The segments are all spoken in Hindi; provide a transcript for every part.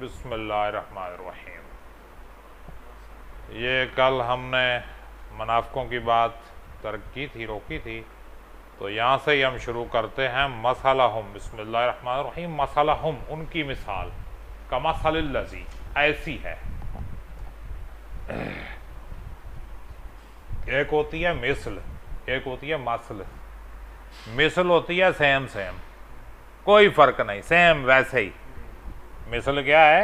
बिस्मिल्लाहिर्रहमानिर्रहीम। ये कल हमने मुनाफ़िकों की बात तर्क की थी, रोकी थी, तो यहाँ से ही हम शुरू करते हैं। मसलहुम, बिस्मिल्लाहिर्रहमानिर्रहीम। मसलहुम, उनकी मिसाल, कमसलिल्लज़ी, ऐसी है। एक होती है मिसल, एक होती है मसल। मिसल होती है सेम सेम, कोई फ़र्क नहीं, सेम वैसे ही। मिसल क्या है?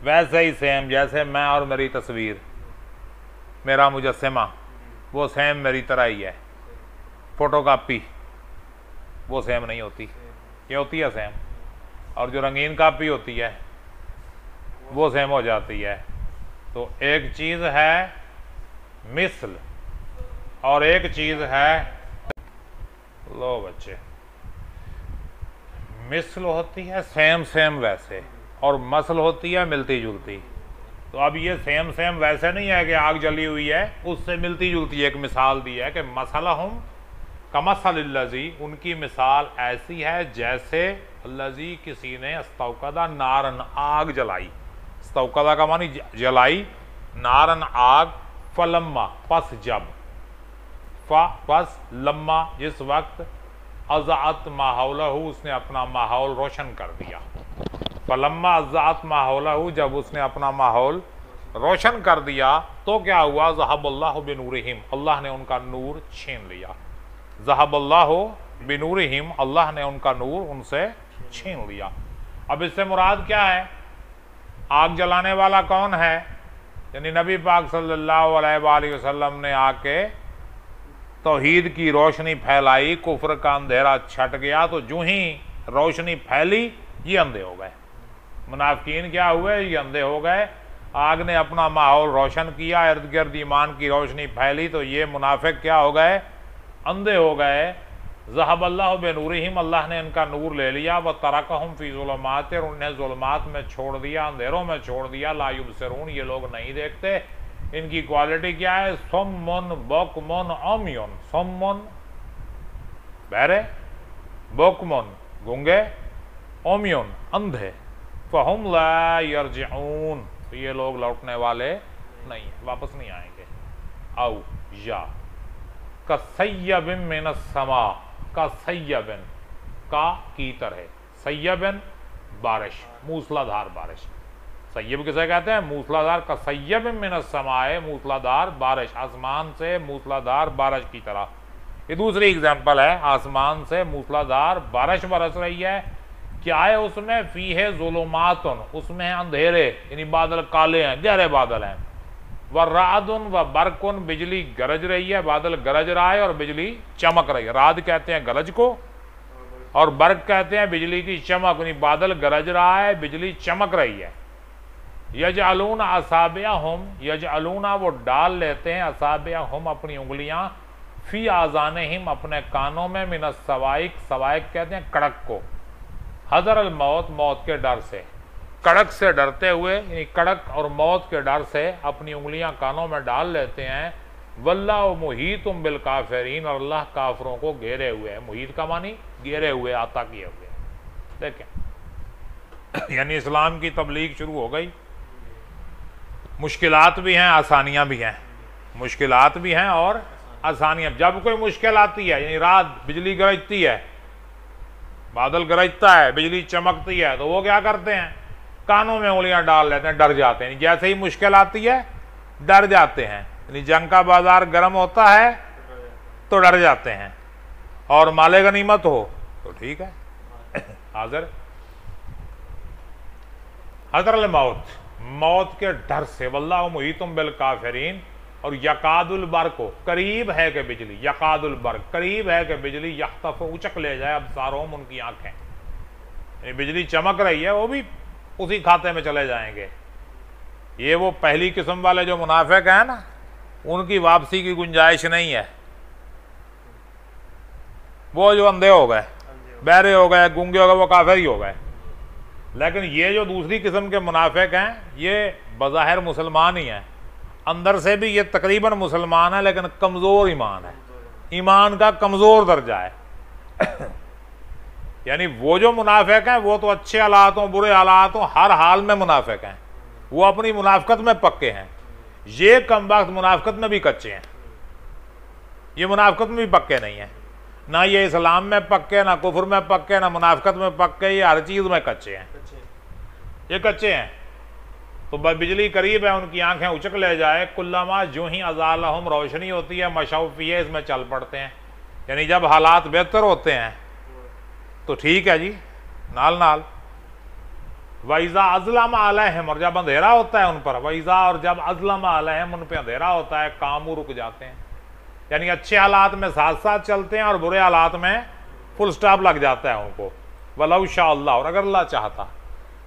वैसे ही सेम, जैसे मैं और मेरी तस्वीर, मेरा मुजस्समा वो सेम मेरी तरह ही है। फ़ोटोकॉपी वो सेम नहीं होती, ये होती है सेम। और जो रंगीन कापी होती है वो सेम हो जाती है। तो एक चीज़ है मिसल और एक चीज़ है, लो बच्चे, मिसल होती है सेम सेम वैसे, और मसल होती है मिलती जुलती। तो अब ये सेम सेम वैसे नहीं है कि आग जली हुई है, उससे मिलती जुलती एक मिसाल दी है कि मसलहुम कमसलिल्लज़ी, उनकी मिसाल ऐसी है जैसे लज़ी, किसी ने अस्तौकदा नारन, आग जलाई। अस्तौकदा का मानी जलाई, नारन आग, फलम्मा पस जब, पस लम्मा जिस वक्त, अज़ात माहौलहू, उसने अपना माहौल रोशन कर दिया। फलम्मा अज़ात माहौलहू, जब उसने अपना माहौल रोशन कर दिया तो क्या हुआ? ज़हबल्लाहु बिनूरिहिम, अल्लाह ने उनका नूर छीन लिया। ज़हबल्लाहु बिनूरिहिम, अल्लाह ने उनका नूर उनसे छीन लिया। अब इससे मुराद क्या है? आग जलाने वाला कौन है? यानी नबी पाक सल्लल्लाहु अलैहि वसल्लम ने आके तौहीद की रोशनी फैलाई, कुफ्र का अंधेरा छट गया, तो जो ही रोशनी फैली ये अंधे हो गए। मुनाफिकीन क्या हुए? ये अंधे हो गए। आग ने अपना माहौल रोशन किया, इर्द गिर्द ईमान की रोशनी फैली, तो ये मुनाफिक क्या हो गए? अंधे हो गए। ज़हबल्लाहु बिनूरिहिम, अल्लाह ने इनका नूर ले लिया। व तरकहुम फी ज़ुलुमात, और उन्हें ज़ुलमात में छोड़ दिया, अंधेरों में छोड़ दिया। ला युबसिरून, ये लोग नहीं देखते। इनकी क्वालिटी क्या है? सुम्मुन बुकमुन उम्युन, सुम्मुन बहरे, बुकमुन गूंगे, उम्युन अंधे, फहुम ला यरजिऊन, तो ये लोग लौटने वाले नहीं है, वापस नहीं आएंगे। आओ या कसय्यबिन मिनस समा, का सय्यबिन, का की तरह, सय्यबिन बारिश, मूसलाधार बारिश। सय्यब किसे कहते हैं? मूसलाधार। का सय्यबिन मिनस समाए, मूसलाधार बारिश, आसमान से मूसलाधार बारिश की तरह। ये दूसरी एग्जाम्पल है, आसमान से मूसलाधार बारिश बरस रही है। क्या है उसमें? फीहे ज़ुलुमातुन, उसमें अंधेरे, यानी बादल काले हैं, गहरे बादल हैं। व रादुन व बरकुन, बिजली गरज रही है, बादल गरज रहा है और बिजली चमक रही है। राद कहते हैं गरज को, और बर्क कहते हैं बिजली की चमक, यानी बादल गरज रहा है, बिजली चमक रही है। यजअलून असाबिअहुम, यजअलूना वो डाल लेते हैं, असाबिअहुम अपनी उंगलियां, फी आज़ानिहिम अपने कानों में, मिनस सवाइक, सवाइक कहते हैं कड़क को, हज़र अल मौत, मौत के डर से, कड़क से डरते हुए, यानी कड़क और मौत के डर से अपनी उंगलियां कानों में डाल लेते हैं। वल्लाहु मुहीतुम बिल काफिरीन, और अल्लाह काफिरों को घेरे हुए है। मुहीत का मानी घेरे हुए, आता किए हुए। देखें, यानी इस्लाम की तबलीग शुरू हो गई। मुश्किलात भी हैं, आसानियां भी हैं, मुश्किलात भी हैं और आसानियां। जब कोई मुश्किल आती है, यानी रात बिजली गरजती है, बादल गरजता है, बिजली चमकती है, तो वो क्या करते हैं? कानों में उंगलियां डाल लेते हैं, डर जाते हैं। जैसे ही मुश्किल आती है डर जाते हैं, यानी जंग का बाजार गर्म होता है तो डर जाते हैं, और माले गनीमत हो तो ठीक है। हाजिर हज़र मौत, मौत के डर से, वल्लाहु मुहीतुम बिल काफिरीन, और यकादुल बर्क को, करीब है कि बिजली, यकादुल बर्क करीब है कि बिजली, यख्तफ उचक ले जाए अब्सारहुम, उनकी आंखें। बिजली चमक रही है, वो भी उसी खाते में चले जाएंगे। ये वो पहली किस्म वाले जो मुनाफिक हैं ना, उनकी वापसी की गुंजाइश नहीं है। वो जो अंधे हो गए, बहरे हो गए, गूंगे हो गए, वो काफिर ही हो गए। लेकिन ये जो दूसरी किस्म के मुनाफिक हैं, ये बज़ाहिर मुसलमान ही हैं, अंदर से भी ये तकरीबन मुसलमान है, लेकिन कमज़ोर ईमान है, ईमान का कमज़ोर दर्जा है। यानी वो जो मुनाफिक हैं वो तो अच्छे हालात हों बुरे हालात हों हर हाल में मुनाफिक हैं, वो अपनी मुनाफिकत में पक्के हैं। ये कमबख्त मुनाफिकत में भी कच्चे हैं, ये मुनाफिकत में भी पक्के नहीं हैं, ना ये इस्लाम में पक्के, ना कुफर में पक्के, ना मुनाफिकत में पक्के, ये हर चीज़ में कच्चे हैं, ये कच्चे हैं। तो बिजली करीब है, उनकी आंखें उचक ले जाए, कुल्लमा जो ही अजालहुम रोशनी होती है मशौफ़ी है, इसमें चल पड़ते हैं। यानी जब हालात बेहतर होते हैं तो ठीक है जी, नाल नाल। वैज़ा अज़लम अलैहिम, और जब अंधेरा होता है उन पर, वैज़ा और जब अज़लम अलैहिम, उन पर अंधेरा होता है, कामू रुक जाते हैं। यानी अच्छे हालात में साथ साथ चलते हैं और बुरे हालात में फुल स्टॉप लग जाता है उनको। वलौ शाअ अल्लाह, और अगर अल्लाह चाहता,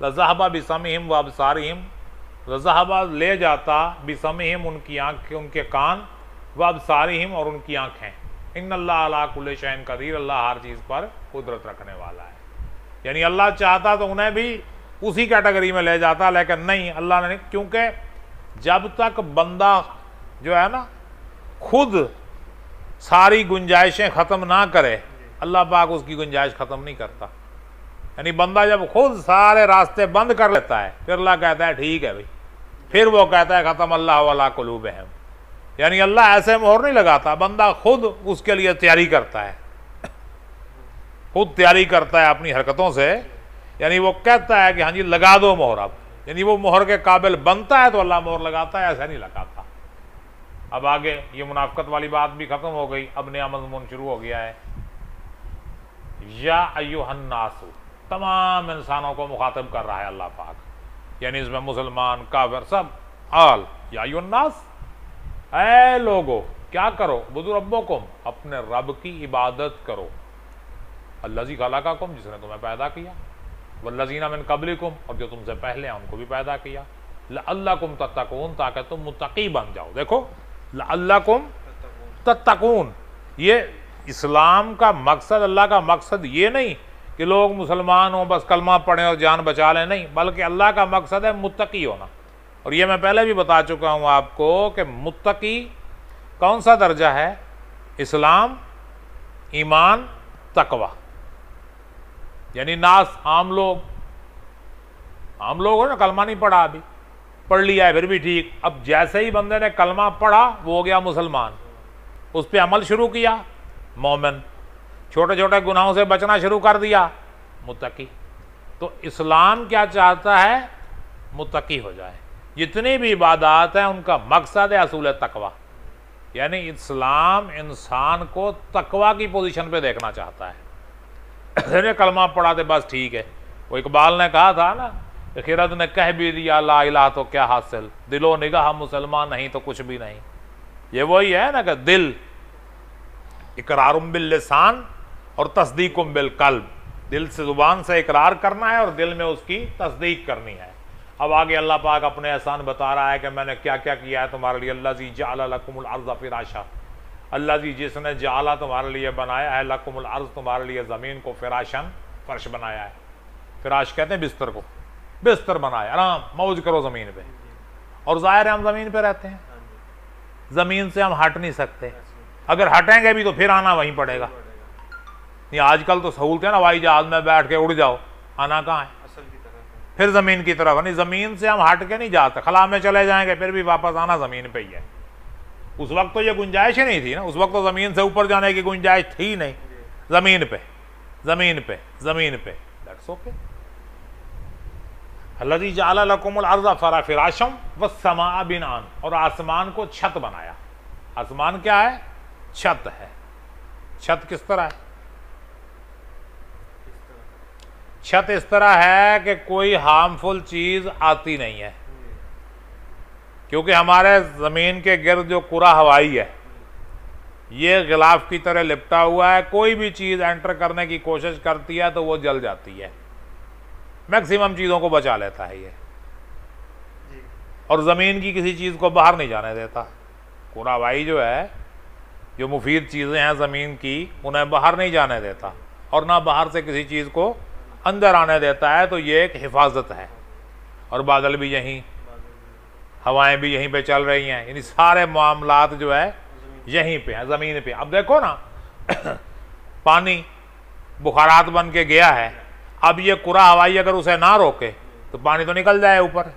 लज़हबा बिसमिहिम व अबसारिहिम, लज़हबा ले जाता बिसमिहिम, उनकी आँखें उनके कान, व अबसारिहिम, और उनकी आँखें। इन्नल्लाह अला कुल्लि शैइन क़दीर, अल्लाह हर चीज़ पर कुदरत रखने वाला है। यानी अल्लाह चाहता तो उन्हें भी उसी कैटेगरी में ले जाता, लेकिन नहीं, अल्लाह ने, क्योंकि जब तक बंदा जो है ना खुद सारी गुंजाइशें ख़त्म ना करे, अल्लाह पाक उसकी गुंजाइश ख़त्म नहीं करता। यानी बंदा जब खुद सारे रास्ते बंद कर लेता है, फिर अल्लाह कहता है ठीक है भाई, फिर वो कहता है ख़त्म अल्लाह अला कुलूबिहिम। यानी अल्लाह ऐसे मोहर नहीं लगाता, बंदा खुद उसके लिए तैयारी करता है, खुद तैयारी करता है अपनी हरकतों से। यानी वो कहता है कि हाँ जी लगा दो मोहर अब, यानी वो मोहर के काबिल बनता है तो अल्लाह मोहर लगाता है, ऐसा नहीं लगाता। अब आगे ये मुनाफिकत वाली बात भी खत्म हो गई, अब नया मज़मून शुरू हो गया है। या अय्युहन्नासु, तमाम इंसानों को मुखातिब कर रहा है अल्लाह पाक, यानी इसमें मुसलमान काफिर सब। आल या अय्युहन्नास, ऐ लोगो क्या करो, बुदु रब्बकुम, अपने रब की इबादत करो, अल्लज़ी खलक़कुम, जिसने तुम्हें पैदा किया, वल्लज़ीना मिन क़ब्लिकुम, और जो तुमसे पहले हैं उनको भी पैदा किया, लअल्लकुम तत्तकून, ताकि तुम मुत्तकी बन जाओ। देखो लअल्लकुम तत्तकून, ये इस्लाम का मकसद, अल्लाह का मकसद ये नहीं कि लोग मुसलमान हों बस कलमा पढ़ें और जान बचा लें, नहीं, बल्कि अल्लाह का मकसद है मुत्तकी होना। और ये मैं पहले भी बता चुका हूँ आपको कि मुत्तकी कौन सा दर्जा है, इस्लाम, ईमान, तकवा। यानी नास आम लोग हो ना, कलमा नहीं पढ़ा, अभी पढ़ लिया है फिर भी ठीक, अब जैसे ही बंदे ने कलमा पढ़ा वो हो गया मुसलमान, उस पर अमल शुरू किया मोमिन, छोटे छोटे गुनाहों से बचना शुरू कर दिया मुत्तकी। तो इस्लाम क्या चाहता है, मुत्तकी हो जाए। जितनी भी इबादत हैं उनका मकसद है असूल तकवा, यानी इस्लाम इंसान को तकवा की पोजीशन पे देखना चाहता है। कलमा पढ़ा तो बस ठीक है, वो इकबाल ने कहा था ना, खिरत ने कह भी दिया ला इलाहा तो क्या हासिल, दिलो निगाह मुसलमान नहीं तो कुछ भी नहीं। ये वही है ना कि दिल इकरारुम बिल लिसान और तस्दीकुम बिल कल्ब, दिल से जुबान से इकरार करना है और दिल में उसकी तस्दीक करनी है। अब आगे अल्लाह पाक अपने एहसान बता रहा है कि मैंने क्या क्या किया है तुम्हारे लिए। अल्लाज़ी जअला लकुमुल अर्ज़ फिराशा, अल्लाज़ी जिसने जाला तुम्हारे लिए बनाया है, लकुमुल अर्ज़ तुम्हारे लिए ज़मीन को, फिराशन फर्श बनाया है। फिराश कहते हैं बिस्तर को, बिस्तर बनाया, आराम मौज करो ज़मीन पे। और ज़ाहिर है हम ज़मीन पे रहते हैं, ज़मीन से हम हट नहीं सकते, अगर हटेंगे भी तो फिर आना वहीं पड़ेगा। ये आजकल तो सहूलतें ना, हवाई जहाज में बैठ के उड़ जाओ, आना कहाँ है, फिर ज़मीन की तरफ। नहीं, ज़मीन से हम हट के नहीं जाते, खला में चले जाएंगे फिर भी वापस आना ज़मीन पे ही है। उस वक्त तो ये गुंजाइश ही नहीं थी ना, उस वक्त तो ज़मीन से ऊपर जाने की गुंजाइश थी नहीं, ज़मीन पे ज़मीन पे ज़मीन पे, दैट्स ओके। अल्लाज़ी जअला लकुमुल अर्ज़ फिराशम वस्समाअ बिनान, और आसमान को छत बनाया। आसमान क्या है, छत है। छत किस तरह है, छत इस तरह है कि कोई हार्मफुल चीज आती नहीं है, क्योंकि हमारे ज़मीन के गिर्द जो कुरा हवाई है ये गिलाफ की तरह लिपटा हुआ है, कोई भी चीज़ एंटर करने की कोशिश करती है तो वो जल जाती है, मैक्सिमम चीज़ों को बचा लेता है ये, और ज़मीन की किसी चीज़ को बाहर नहीं जाने देता। कुरा हवाई जो है, जो मुफीद चीज़ें हैं ज़मीन की, उन्हें बाहर नहीं जाने देता और ना बाहर से किसी चीज़ को अंदर आने देता है, तो ये एक हिफाजत है। और बादल भी यहीं, हवाएं भी यहीं पे चल रही हैं, यानी सारे मामलात जो है यहीं पे हैं, ज़मीन पे। अब देखो ना पानी बुखारात बन के गया है, अब ये कुरा हवाई अगर उसे ना रोके तो पानी तो निकल जाए ऊपर,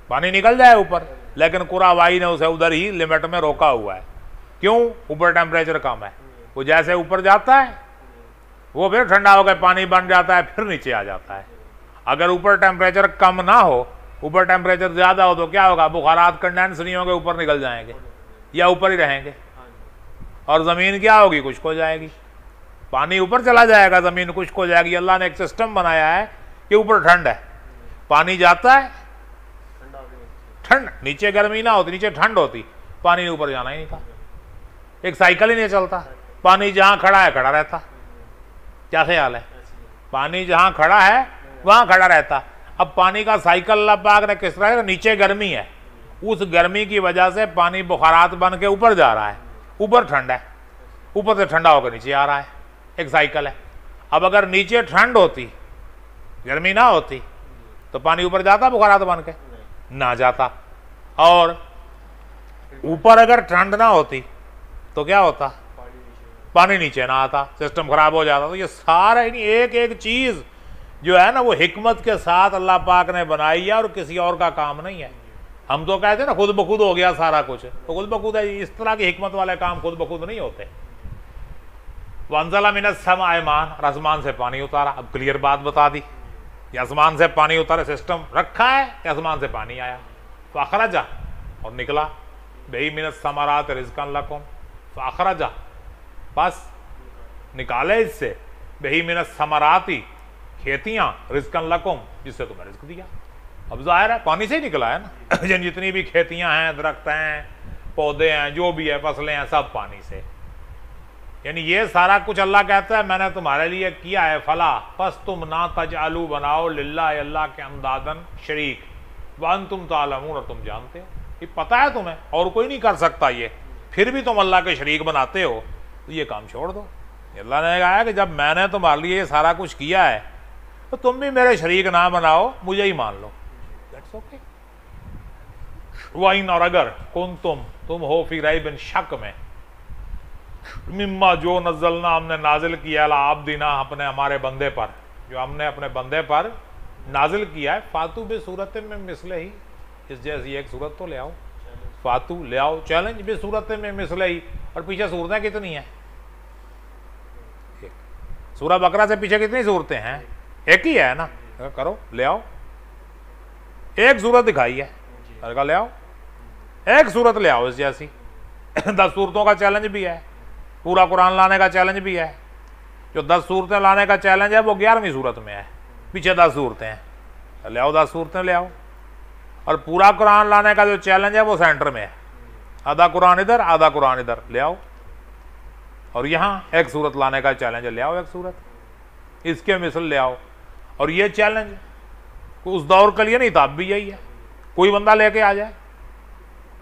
पानी निकल जाए ऊपर, लेकिन कुरा हवाई ने उसे उधर ही लिमिट में रोका हुआ है। क्यों? ऊपर टेम्परेचर कम है। वो जैसे ऊपर जाता है वो फिर ठंडा होकर पानी बन जाता है, फिर नीचे आ जाता है। अगर ऊपर टेम्परेचर कम ना हो, ऊपर टेम्परेचर ज्यादा हो तो क्या होगा? बुखारात कंडेंस नहीं होंगे, ऊपर निकल जाएंगे या ऊपर ही रहेंगे, और जमीन क्या होगी? खुश्क हो जाएगी। पानी ऊपर चला जाएगा, जमीन खुश्क हो जाएगी। अल्लाह ने एक सिस्टम बनाया है कि ऊपर ठंड है, पानी जाता है, ठंड, नीचे गर्मी ना होती, नीचे ठंड होती, पानी ऊपर जाना ही नहीं था। एक साइकिल ही नहीं चलता, पानी जहां खड़ा है खड़ा रहता। क्या ख्याल है? पानी जहां खड़ा है वहां खड़ा रहता। अब पानी का साइकिल अल्लाह पाक ने किस तरह, नीचे गर्मी है, उस गर्मी की वजह से पानी बुखारात बन के ऊपर जा रहा है, ऊपर ठंड है, ऊपर से ठंडा होकर नीचे आ रहा है, एक साइकिल है। अब अगर नीचे ठंड होती, गर्मी ना होती, तो पानी ऊपर जाता बुखारात बन के? ना जाता। और ऊपर अगर ठंड ना होती तो क्या होता? पानी नीचे ना आता, सिस्टम खराब हो जाता। तो ये सारा एक एक चीज जो है ना वो हिकमत के साथ अल्लाह पाक ने बनाई है और किसी और का काम नहीं है। हम तो कहते हैं ना खुद ब खुद हो गया सारा कुछ, तो खुद ब खुद है। इस तरह की हिकमत वाले काम खुद ब खुद नहीं होते। वंज़ला मिनस समाए मान, और आसमान से पानी उतारा। अब क्लियर बात बता दी, आसमान से पानी उतारे, सिस्टम रखा है कि आसमान से पानी आया, फ़अख़रजा, और निकला, बेही मिनस समरात रिज़्क़न लकुम, फ़अख़रजा, बस निकाले इससे, बेही मिनस समराती, खेतियां, रिज़्क़न लकुम, जिससे तुम्हें रिज़्क़ दिया। अब जाहिर है पानी से ही निकला है ना। जितनी भी खेतियां हैं, दरख्त हैं, पौधे हैं, जो भी है, फसलें हैं, सब पानी से। यानी ये सारा कुछ अल्लाह कहता है मैंने तुम्हारे लिए किया है। फला बस तुम ना तजअलू बनाओ लिल्लाह, अल्लाह के अंदादन शरीक, वन तुम तालमून, और तुम जानते हो, ये पता है तुम्हें, और कोई नहीं कर सकता ये, फिर भी तुम अल्लाह के शरीक बनाते हो, तो ये काम छोड़ दो। अल्लाह ने कहा कि जब मैंने तुम्हारे लिए ये सारा कुछ किया है तो तुम भी मेरे शरीक ना बनाओ, मुझे ही मान लो। That's okay. वाइन, और अगर कौन तुम हो फिर बिन शक में, मिम्मा जो नज़लना, हमने नाजिल किया, ला आब्दिना, अपने हमारे बंदे पर, जो हमने अपने बंदे पर नाजिल किया है, फातू बे सूरत में मिसले ही, इस जैसी एक सूरत तो ले आओ। फातू ले आओ, चैलेंज बे सूरत में मिसले ही। और पीछे सूरतें कितनी हैं? सूरह बकरा से पीछे कितनी सूरतें हैं? एक ही है ना। करो, ले आओ, एक सूरत दिखाई है, ले आओ, एक सूरत ले आओ इस जैसी। 10 सूरतों का चैलेंज भी है, पूरा कुरान लाने का चैलेंज भी है। जो 10 सूरतें लाने का चैलेंज है वो 11वीं सूरत में है, पीछे 10 सूरतें हैं, ले आओ 10 सूरतें ले आओ। और पूरा कुरान लाने का जो चैलेंज है वो सेंटर में है, आधा कुरान इधर, आधा कुरान इधर, ले आओ। और यहाँ एक सूरत लाने का चैलेंज है, ले आओ एक सूरत, इसके मिसल ले आओ। और ये चैलेंज उस दौर के लिए नहीं था, अब भी यही है। कोई बंदा लेके आ जाए,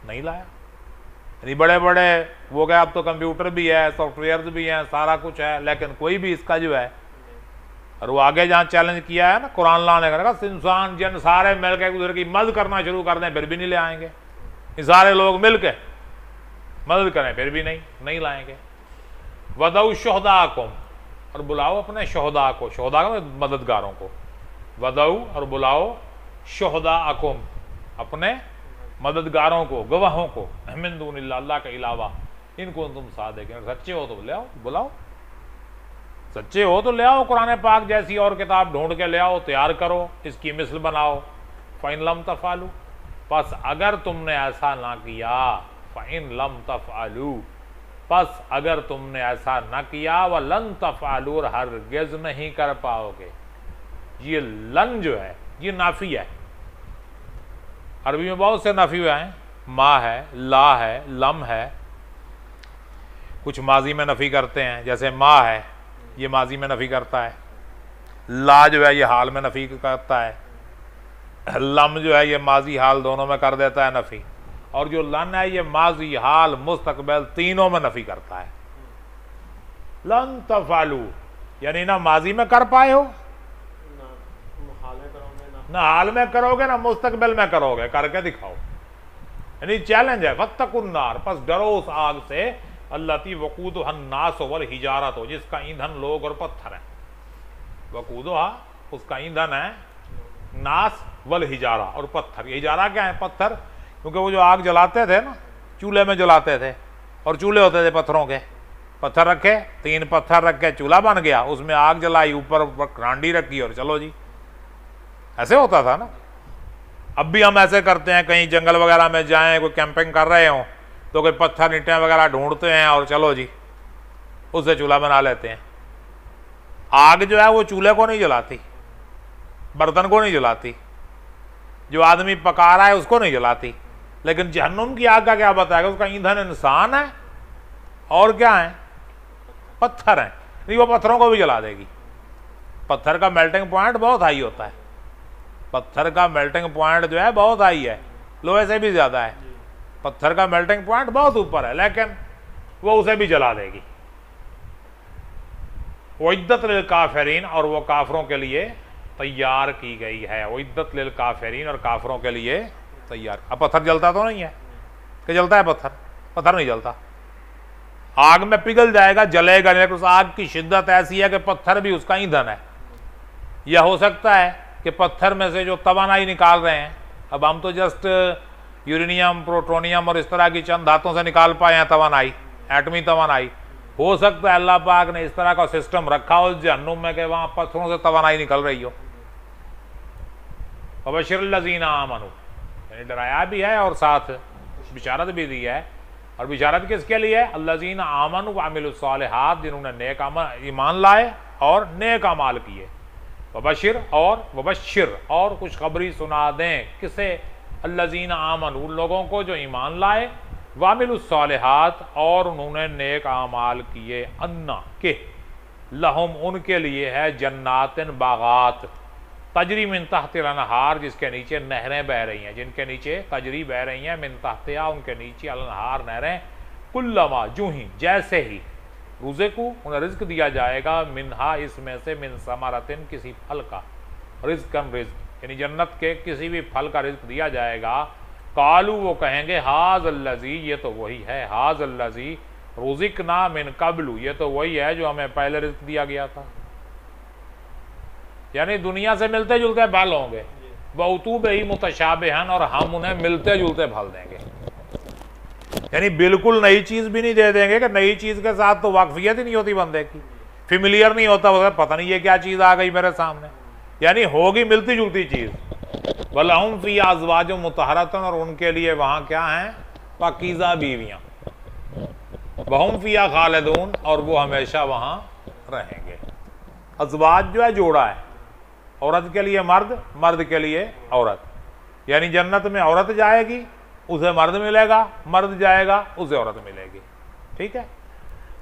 नहीं लाया। यानी बड़े बड़े वो गए, अब तो कंप्यूटर भी है, सॉफ्टवेयर भी हैं, सारा कुछ है, लेकिन कोई भी इसका जो है। और वो आगे जहाँ चैलेंज किया है ना कुरान लाने का, इंसान जन सारे मिल के उधर की मदद करना शुरू कर दें, फिर भी नहीं ले आएंगे। ये सारे लोग मिल के मदद करें, फिर भी नहीं लाएंगे। वदऊ शुहदाकुम, और बुलाओ अपने शुहदा को, शुहदा को मददगारों को, वदऊ, और बुलाओ शुहदाकुम, अपने मददगारों को, गवाहों को, मिन दूनिल्लाह, अल्लाह के अलावा, इनको तुम सादिक, सच्चे हो तो ले आओ, बुलाओ, सच्चे हो तो ले आओ। कुरान पाक जैसी और किताब ढूंढ के ले आओ, तैयार करो, इसकी मिसल बनाओ। फ़इन लम तफ़अलू, बस अगर तुमने ऐसा ना किया, फ़इन लम तफ़अलू, बस अगर तुमने ऐसा ना किया, व लन तफ़अलू, और हरगिज़ नहीं कर पाओगे। ये लन जो है ये नाफी है, अरबी में बहुत से नाफी हुए हैं, मा है, ला है, लम है, कुछ माजी में नफ़ी करते हैं, जैसे मा है ये माजी में नफ़ी करता है, ला जो है ये हाल में नफ़ी करता है, लम जो है ये माजी हाल दोनों में कर देता है नफ़ी, और जो लन है ये माजी हाल मुस्तकबिल तीनों में नफ़ी करता है। लन तफ़अलू यानी ना माजी में कर पाए हो, ना हाल में करोगे, ना मुस्तकबिल में करोगे, करके दिखाओ। यानी चैलेंज है, फत्तकुन नार, बस डरो उस आग से अल्लती वकूदुहा अन्नास वल हिजारत हो, जिसका ईंधन लोग और पत्थर है। वकूदुहा उसका ईंधन है नास वल हिजारा, और पत्थर। ये हिजारा क्या है? पत्थर। क्योंकि वो जो आग जलाते थे ना, चूल्हे में जलाते थे, और चूल्हे होते थे पत्थरों के। पत्थर रखे, 3 पत्थर रखे, चूल्हा बन गया, उसमें आग जलाई, ऊपर रांडी रखी और चलो जी, ऐसे होता था ना। अब भी हम ऐसे करते हैं, कहीं जंगल वगैरह में जाएं, कोई कैंपिंग कर रहे हों तो कोई पत्थर ईंटें वगैरह ढूंढते हैं और चलो जी उससे चूल्हा बना लेते हैं। आग जो है वो चूल्हे को नहीं जलाती, बर्तन को नहीं जलाती, जो आदमी पका रहा है उसको नहीं जलाती। लेकिन जहन्नुम की आग का क्या बताएगा? उसका ईंधन इंसान है और क्या है? पत्थर है। नहीं, वो पत्थरों को भी जला देगी। पत्थर का मेल्टिंग पॉइंट बहुत हाई होता है। पत्थर का मेल्टिंग पॉइंट जो है बहुत हाई है, लोहे से भी ज्यादा है। पत्थर का मेल्टिंग पॉइंट बहुत ऊपर है, लेकिन वो उसे भी जला देगी। उइद्दत लिल काफिरीन, और वो काफिरों के लिए तैयार की गई है। उइद्दत लिल काफिरीन, और काफिरों के लिए तैयार। अब पत्थर जलता तो नहीं है कि जलता है? पत्थर, पत्थर नहीं जलता। आग में पिघल जाएगा, जलेगा नहीं, लेकिन उस आग की शिद्दत ऐसी है कि पत्थर भी उसका ईंधन है। यह हो सकता है कि पत्थर में से जो तवानाई निकाल रहे हैं, अब हम तो जस्ट यूरेनियम, प्लूटोनियम और इस तरह की चंद धातुओं से निकाल पाए हैं तवानाई, एटमी तवानाई। हो सकता है अल्लाह पाक ने इस तरह का सिस्टम रखा हो जहन्नुम में कि वहां पत्थरों से तवानाई निकल रही हो। वबशिरिल लज़ीना आमनू, यानी डराया भी है और साथ बिशारत भी दी है। और बिशारत किसके लिए? अल्लज़ीना आमनू व अमिलुस सालिहात, जिन्होंने नेक अमल, ईमान लाए और नेक अमाल किए। वबशिर और वबशिर, और खुशखबरी सुना दें किसे? अल्लज़ीना आमन, उन लोगों को जो ईमान लाए, वामिलुस सालिहात, और उन्होंने नेक आमाल किए। अन्ना के लहुम, उनके लिए है जन्नातिन, बागात, तजरी मिन तहतिल अनहार, जिसके नीचे नहरें बह रही हैं, जिनके नीचे तजरी बह रही हैं, मिन तहतिहा, उनके नीचे, अनहार, नहरें। कुल्लमा, जूं ही, जैसे ही, रुज़िकु, उन्हें रिज्क दिया जाएगा, मिनहा, इसमें से, मिन समरतिन, किसी फल का, रिज़्क़न, रिज़्क, यानी जन्नत के किसी भी फल का रिज़्क दिया जाएगा। कालू, वो कहेंगे, हाज़ल्लज़ी, ये तो वही है, हाज़ल्लज़ी रुज़िक़ना मिन क़ब्लु, ये तो वही है जो हमें पहले रिज़्क दिया गया था। यानी दुनिया से मिलते जुलते फल होंगे, बहुतूब ही मुतशाबिहन, और हम उन्हें मिलते जुलते फल देंगे। यानी बिल्कुल नई चीज भी नहीं दे देंगे, कि नई चीज के साथ तो वाकफियत ही नहीं होती बंदे की, फेमिलियर नहीं होता, वो पता नहीं ये क्या चीज आ गई मेरे सामने। यानी होगी मिलती जुलती चीज। वलहुम फी अज़वाज मुतहरतन, और उनके लिए वहां क्या है? पाकीज़ा बीवियां। वहुम फिया खालिदून, और वो हमेशा वहां रहेंगे। अज़वाज जो है जोड़ा है, औरत के लिए मर्द, मर्द के लिए औरत। यानी जन्नत में औरत जाएगी, उसे मर्द मिलेगा, मर्द जाएगा, उसे औरत मिलेगी। ठीक है?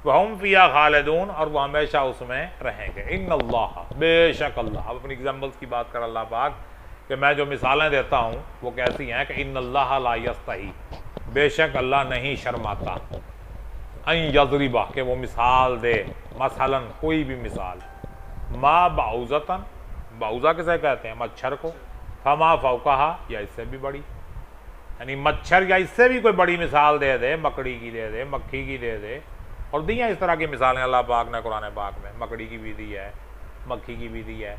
वहुम फिया खालिदून, और वो हमेशा उसमें रहेंगे। इन्नल्लाह, बेशक अल्लाह। अब अपनी एग्जाम्पल्स की बात कर अल्लाह पाक कि मैं जो मिसालें देता हूँ वो कैसी हैं कि इन्नल्लाह ला यस्तही, बेशक अल्लाह नहीं शर्माता, अन यज़रिबा, के वो मिसाल दे, मसलन कोई भी मिसाल, मा बाउज़तन, बाउज़ा किसे कहते हैं? मच्छर को, फमा फौकाहा, या इससे भी बड़ी, यानी मच्छर या इससे भी कोई बड़ी मिसाल दे दे, मकड़ी की दे दे, मक्खी की दे दे, और दी हैं इस तरह की मिसालें अल्लाह पाक ने कुरान पाक में। मकड़ी की भी दी है, मक्खी की भी दी है।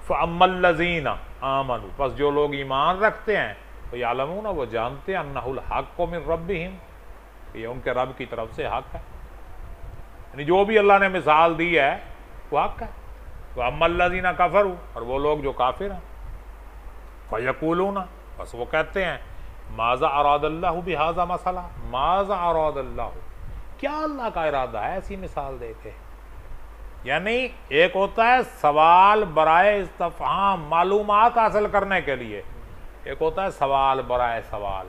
फ़अम्मल्लज़ीना आमनू, बस जो लोग ईमान रखते हैं, तो यालमून, वो जानते हैं, अन्नहुल हक़्क़ु मिन रब्बिहिम, ये उनके रब की तरफ से हक है। यानी जो भी अल्लाह ने मिसाल दी है वो हक है। फ़अम्मल्लज़ीना कफ़रू, और वो लोग जो काफिर हैं, फ़यक़ूलूना, बस वो कहते हैं, माज़ा अरादल्लाहु बिहाज़ा मसला, माज़ा अरादल्लाहु, क्या अल्लाह का इरादा है ऐसी मिसाल दे के। यानी एक होता है सवाल बराए इस्तफ़हाम, मालूमात हासिल करने के लिए, एक होता है सवाल बराए सवाल,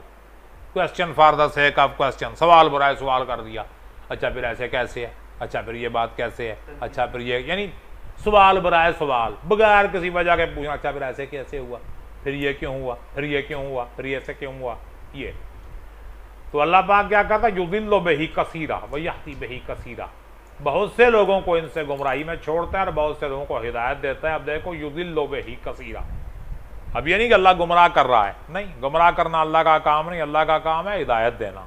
question for the sake of question, सवाल बराए सवाल कर दिया। अच्छा फिर ऐसे कैसे है? अच्छा फिर ये बात कैसे है? अच्छा फिर ये, यानी सवाल बराए सवाल, बगैर किसी वजह के पूछना। अच्छा फिर ऐसे कैसे हुआ? फिर ये क्यों हुआ? फिर ये क्यों हुआ? फिर ये ऐसे क्यों हुआ? ये तो अल्लाह पाक क्या कहता है? युदिल्लु बिही कसीरा व यहदी बिही कसीरा, बहुत से लोगों को इनसे गुमराही में छोड़ता है और बहुत से लोगों को हिदायत देता है। अब देखो, युदिल्लु बिही कसीरा, अब ये नहीं कि अल्लाह गुमराह कर रहा है, नहीं, गुमराह करना अल्लाह का काम नहीं, अल्लाह का काम है हिदायत देना।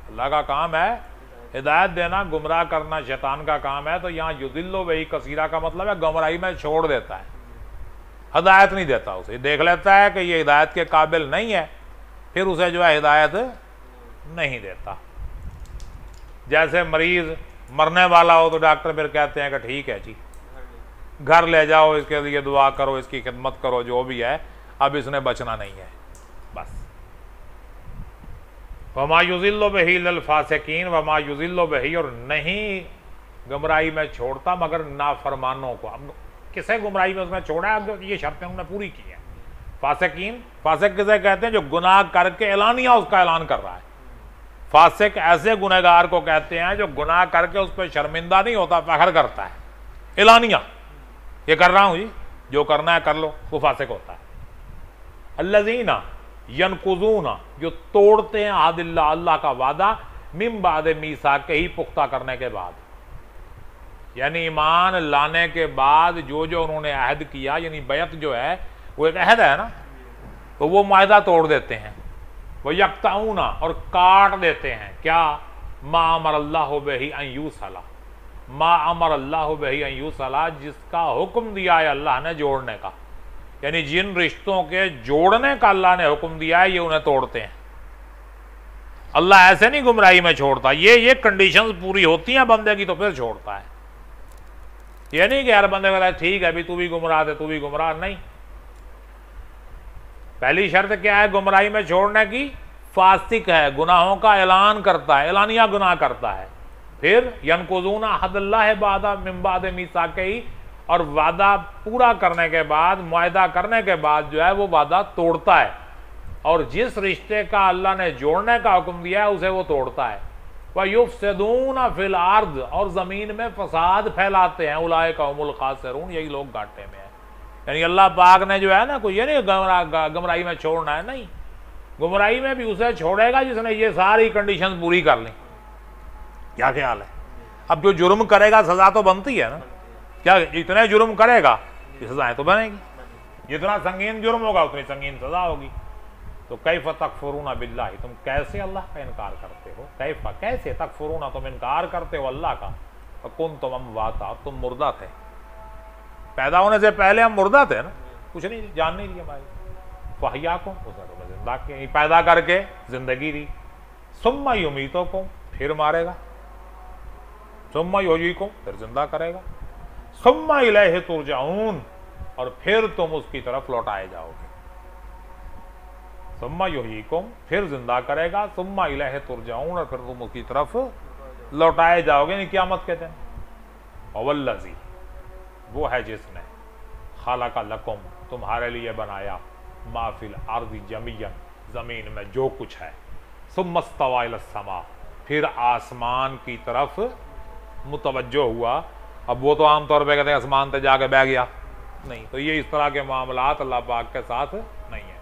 अल्लाह का काम है हिदायत देना, गुमराह करना शैतान का काम है। तो यहाँ युदिल्लो वही कसीरा का मतलब है गुमराही में छोड़ देता है, हिदायत नहीं देता उसे। देख लेता है कि ये हिदायत के काबिल नहीं है, फिर उसे जो है हिदायत नहीं देता। जैसे मरीज मरने वाला हो तो डॉक्टर फिर कहते हैं कि ठीक है जी, घर ले जाओ, इसके लिए दुआ करो, इसकी खिदमत करो, जो भी है, अब इसने बचना नहीं है, बस। वमा युजिल्लो बही लल फासिकीन, वमा युजिल्लो बही, और नहीं गुमराही में छोड़ता मगर नाफरमानों को। अब किसे गुमराही में उसने छोड़ा है? अब ये शर्तें उन्होंने पूरी की हैं। फासिकीन, फासिक किसे कहते हैं? जो गुनाह करके एलानिया उसका ऐलान कर रहा है। फासिक ऐसे गुनहगार को कहते हैं जो गुनाह करके उस पर शर्मिंदा नहीं होता, फखर करता है, एलानिया, ये कर रहा हूं जी, जो करना है कर लो, वो फासिक होता है। अल्लज़ीना यनकुज़ूना, जो तोड़ते हैं आदिल्ला, अल्लाह का वादा, मिन बाद मीसाक, ही पुख्ता करने के बाद, यानी ईमान लाने के बाद जो जो उन्होंने अहद किया, यानी बैत जो है वो एक अहद है ना, तो वो मायदा तोड़ देते हैं। वो यक्ताऊना, और काट देते हैं, क्या? मा अमर अल्लाह बिही अन यूसला, मा अमर अल्लाह बिही अन यूसला, जिसका हुक्म दिया है अल्लाह ने जोड़ने का, यानी जिन रिश्तों के जोड़ने का अल्लाह ने हुक्म दिया है, ये उन्हें तोड़ते हैं। अल्लाह ऐसे नहीं गुमराही में छोड़ता, ये कंडीशंस पूरी होती हैं बंदे की तो फिर छोड़ता है। ये नहीं कि यार बंदे कहता है ठीक है अभी तू भी गुमराह दे, तू भी गुमराह, नहीं। पहली शर्त क्या है गुमराही में छोड़ने की? फासिक है, गुनाहों का ऐलान करता है, एलानिया गुनाह करता है। फिर यनकुज़ूना हदल्लाह बादा मिन बाद मीसाक़ी, और वादा पूरा करने के बाद, मुआहदा करने के बाद जो है वो वादा तोड़ता है, और जिस रिश्ते का अल्लाह ने जोड़ने का हुक्म दिया है उसे वो तोड़ता है। वह युफ़सिदूना फिल अर्द, और ज़मीन में फसाद फैलाते हैं, उलाइका हुमुल खासिरून, यही लोग घाटे में है। यानी अल्लाह पाक ने जो है ना, कोई ये नहीं गुमराही में छोड़ना है, नहीं, गुमराही में भी उसे छोड़ेगा जिसने ये सारी कंडीशन पूरी कर ली। क्या ख्याल है? अब जो जुर्म करेगा सजा तो बनती है ना, क्या इतने जुर्म करेगा कि सजाएं तो बनेगी, जितना संगीन जुर्म होगा उतनी संगीन सजा होगी। तो कैफ तकफुरूना बिल्लाहि, तुम कैसे अल्लाह का इनकार करते हो? कैफा, कैसे तकफुरूना, तुम इनकार करते हो अल्लाह का, कुंतुम अमवाता, तुम मुर्दा थे, पैदा होने से पहले हम मुर्दा थे ना, कुछ नहीं, जान नहीं दी हमारी। फहियाकुम, उसने तुम्हें जिंदा किया, पैदा करके जिंदगी दी। सुम्मा युमीतुकुम, फिर मारेगा। सुम्मा युहयीकुम, फिर जिंदा करेगा। सुम्मा इलैहि तुरजाऊन, और फिर तुम उसकी तरफ लौटाए जाओगे। सुम्मा युहयीकुम, फिर जिंदा करेगा, सुम्मा इलैहि तुरजाऊन, और फिर तुम उसकी तरफ लौटाए जाओगे, नहीं क़यामत के दिन। वल्लज़ी, वो है जिसने खालका लकुम, तुम्हारे लिए बनाया, माफिल अर्ज़ि जमीयन, जमीन में जो कुछ है, सुम्मस्तवा इलस समा, फिर आसमान की तरफ मुतवज्जो हुआ। अब वो तो आमतौर पे कहते हैं आसमान पे जाके बैठ गया, नहीं, तो ये इस तरह के मामलात अल्लाह पाक के साथ नहीं है।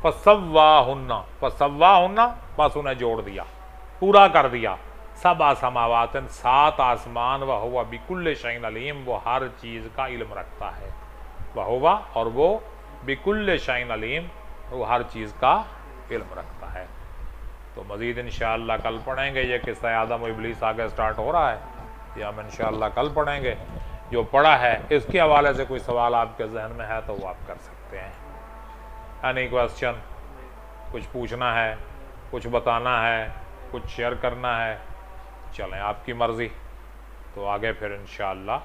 फसव्वाहुन्ना, फसव्वाहुन्ना, बस उन्हें जोड़ दिया, पूरा कर दिया। सब आसमावातन, 7 आसमान, वह हुआ बिकुल्ल शैइन अलीम, वो हर चीज़ का इल्म रखता है। वह हुआ, और वो बिकुल्ल शैइन अलीम, वो हर चीज़ का इल्म रखता है। तो मज़ीद इंशाअल्लाह कल पढ़ेंगे। ये किस्सा आदम और इब्लीस आगे स्टार्ट हो रहा है, ये हम इंशाअल्लाह कल पढ़ेंगे। जो पढ़ा है इसके हवाले से कोई सवाल आपके जहन में है तो वो आप कर सकते हैं। एनी क्वेश्चन, कुछ पूछना है, कुछ बताना है, कुछ शेयर करना है, चलें आपकी मर्ज़ी। तो आगे फिर इंशाअल्लाह